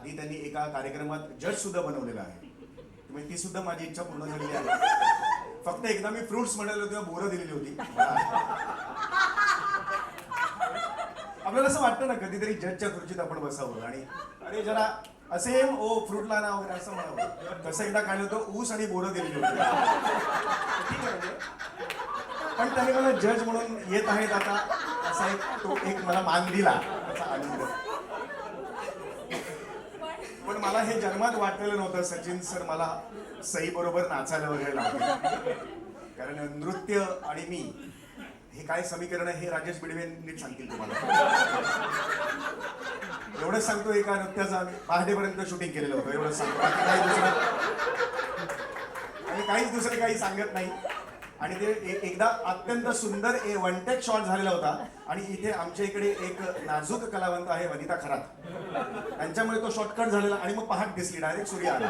आधी त्यांनी एका कार्यक्रमात जज सुद्धा बनवलेला आहे, म्हणजे ती सुद्धा माझी इच्छा पूर्ण झालेली आहे. फक्त एकदा मी फ्रुट्स म्हणाले होते तेव्हा बोरं दिलेली होती. आपल्याला असं वाटतं ना कधीतरी जजच्या खुर्चीत आपण बसावं आणि अरे जरा असेम ओ फ्रूटला ना वगैरे असं म्हणावं. तसं एकदा काय होतं, ऊस आणि बोरं दिलेली होती. ठीक आहे म्हणजे. पण त्याने मला जज म्हणून येत आहेत आता असा एक मला मान दिला, असा आनंद. पण मला हे जन्मात वाटलेलं नव्हतं सचिन सर मला सई बरोबर नाचायला वगैरे लावतील. कारण नृत्य आणि मी हे काय समीकरण आहे हे राजेश बिडवे नीट सांगतील तुम्हाला. एवढंच सांगतो, एका नृत्याचं आम्ही पहाटेपर्यंत शूटिंग केलेलं होतं, एवढंच सांगतो. बाकी काही दुसरं आणि काहीच दुसरं काही सांगत नाही. आणि ते एकदा अत्यंत सुंदर वन टेक शॉट झालेला होता. आणि इथे आमच्या इकडे एक नाजूक कलावंत आहे वनिता खरात, त्यांच्यामुळे तो शॉर्टकट झालेला आणि मग पहाट दिसली, डायरेक्ट सूर्य आला.